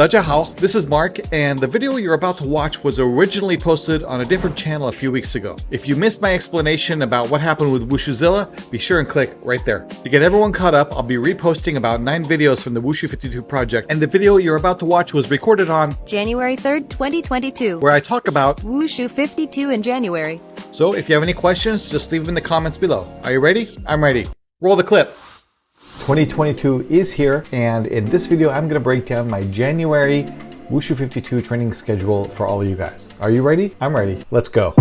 大家好, this is Mark, and the video you're about to watch was originally posted on a different channel a few weeks ago. If you missed my explanation about what happened with Wushuzilla, be sure and click right there. To get everyone caught up, I'll be reposting about 9 videos from the Wushu 52 project, and the video you're about to watch was recorded on January 3rd, 2022, where I talk about Wushu 52 in January. So if you have any questions, just leave them in the comments below. Are you ready? I'm ready. Roll the clip. 2022 is here, and in this video I'm going to break down my January Wushu 52 training schedule for all of you guys. Are you ready? I'm ready. Let's go.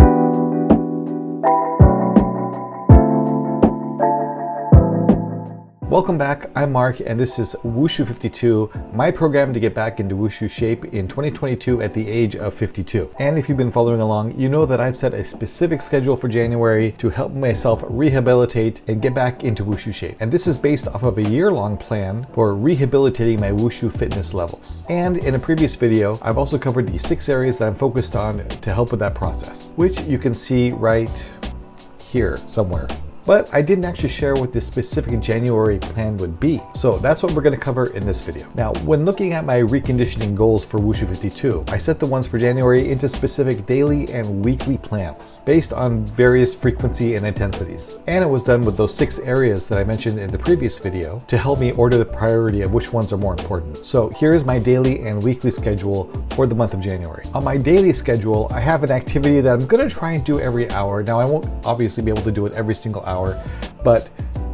Welcome back, I'm Mark, and this is Wushu 52, my program to get back into Wushu shape in 2022 at the age of 52. And if you've been following along, you know that I've set a specific schedule for January to help myself rehabilitate and get back into Wushu shape. And this is based off of a year-long plan for rehabilitating my Wushu fitness levels. And in a previous video, I've also covered the 6 areas that I'm focused on to help with that process, which you can see right here somewhere. But I didn't actually share what this specific January plan would be. So that's what we're going to cover in this video. Now, when looking at my reconditioning goals for Wushu 52, I set the ones for January into specific daily and weekly plans based on various frequency and intensities. And it was done with those 6 areas that I mentioned in the previous video to help me order the priority of which ones are more important. So here's my daily and weekly schedule for the month of January. On my daily schedule, I have an activity that I'm going to try and do every hour. Now, I won't obviously be able to do it every single hour, but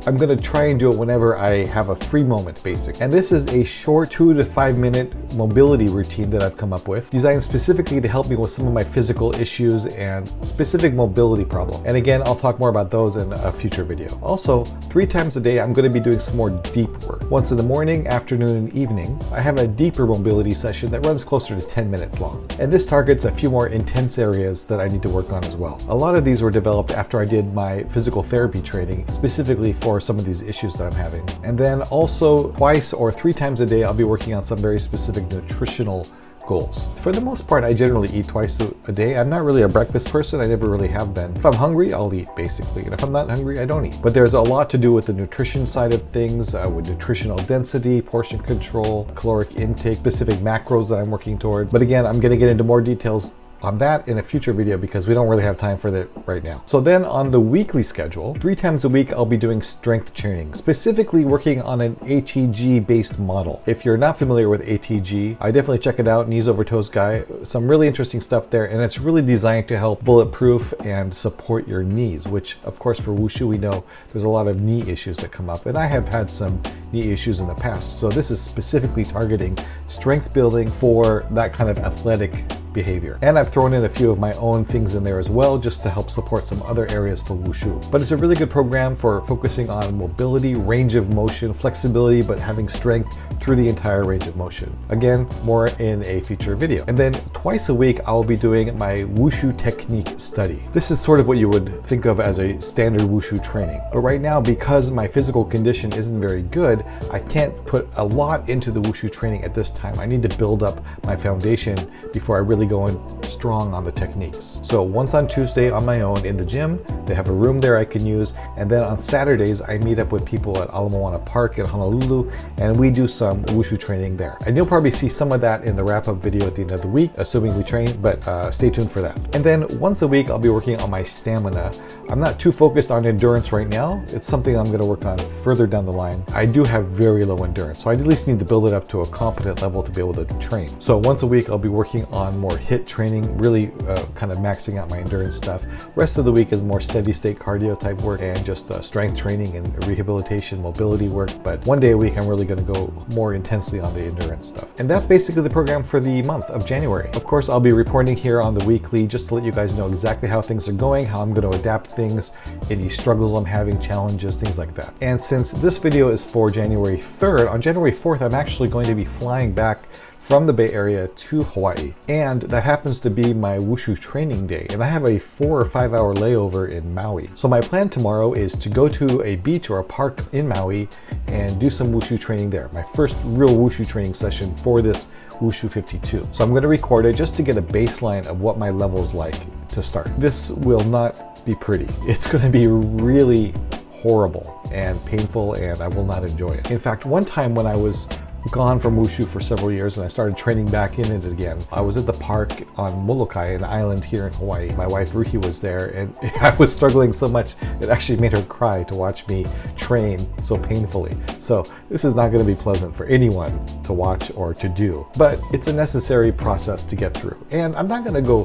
I'm going to try and do it whenever I have a free moment, basically. And this is a short 2 to 5 minute mobility routine that I've come up with, designed specifically to help me with some of my physical issues and specific mobility problems. And again, I'll talk more about those in a future video. Also, 3 times a day, I'm going to be doing some more deep work. Once in the morning, afternoon, and evening, I have a deeper mobility session that runs closer to 10 minutes long. And this targets a few more intense areas that I need to work on as well. A lot of these were developed after I did my physical therapy training, specifically for some of these issues that I'm having. And then also twice or 3 times a day, I'll be working on some very specific nutritional goals. For the most part, I generally eat twice a day. I'm not really a breakfast person. I never really have been. If I'm hungry, I'll eat, basically. And if I'm not hungry, I don't eat. But there's a lot to do with the nutrition side of things, with nutritional density, portion control, caloric intake, specific macros that I'm working towards. But again, I'm going to get into more details on that in a future video because we don't really have time for that right now. So then on the weekly schedule, 3 times a week, I'll be doing strength training, specifically working on an ATG based model. If you're not familiar with ATG, I definitely check it out. Knees over toes guy, some really interesting stuff there. And it's really designed to help bulletproof and support your knees, which of course for Wushu, we know there's a lot of knee issues that come up. And I have had some knee issues in the past. So this is specifically targeting strength building for that kind of athletic behavior. And I've thrown in a few of my own things in there as well, just to help support some other areas for Wushu. But it's a really good program for focusing on mobility, range of motion, flexibility, but having strength through the entire range of motion. Again, more in a future video. And then twice a week, I'll be doing my Wushu technique study. This is sort of what you would think of as a standard Wushu training. But right now, because my physical condition isn't very good, I can't put a lot into the Wushu training at this time. I need to build up my foundation before I really go in strong on the techniques. So once on Tuesday on my own in the gym, they have a room there I can use. And then on Saturdays, I meet up with people at Ala Moana Park in Honolulu, and we do some Wushu training there. And you'll probably see some of that in the wrap-up video at the end of the week, assuming we train, but stay tuned for that. And then once a week, I'll be working on my stamina. I'm not too focused on endurance right now. It's something I'm going to work on further down the line. I do have very low endurance, so I at least need to build it up to a competent level to be able to train. So once a week, I'll be working on more HIIT training, really kind of maxing out my endurance stuff. Rest of the week is more steady state cardio type work and just strength training and rehabilitation, mobility work. But one day a week, I'm really going to go more intensely on the endurance stuff. And that's basically the program for the month of January. Of course, I'll be reporting here on the weekly just to let you guys know exactly how things are going, how I'm going to adapt things, any struggles I'm having, challenges, things like that. And since this video is for January 3rd, on January 4th, I'm actually going to be flying back from the Bay Area to Hawaii. And that happens to be my Wushu training day. And I have a 4 or 5 hour layover in Maui. So my plan tomorrow is to go to a beach or a park in Maui and do some Wushu training there. My first real Wushu training session for this Wushu 52. So I'm going to record it just to get a baseline of what my level's like to start. This will not be pretty. It's going to be really horrible and painful, and I will not enjoy it. In fact, one time when I was gone from Wushu for several years and I started training back in it again. I was at the park on Molokai, an island here in Hawaii. My wife Ruhi was there and I was struggling so much it actually made her cry to watch me train so painfully. So this is not going to be pleasant for anyone to watch or to do, but it's a necessary process to get through. And I'm not going to go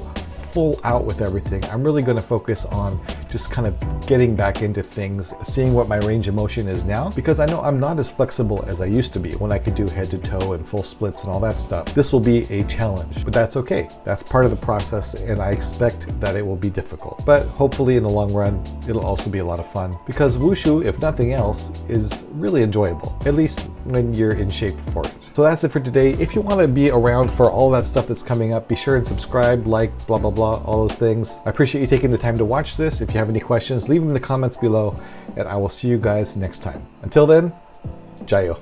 full out with everything. I'm really going to focus on just kind of getting back into things, seeing what my range of motion is now, because I know I'm not as flexible as I used to be when I could do head to toe and full splits and all that stuff. This will be a challenge, but that's okay. That's part of the process and I expect that it will be difficult. But hopefully in the long run, it'll also be a lot of fun because Wushu, if nothing else, is really enjoyable, at least when you're in shape for it. So that's it for today. If you want to be around for all that stuff that's coming up, be sure and subscribe, like, blah, blah, blah, all those things. I appreciate you taking the time to watch this. If you have any questions, leave them in the comments below, and I will see you guys next time. Until then, Jayo.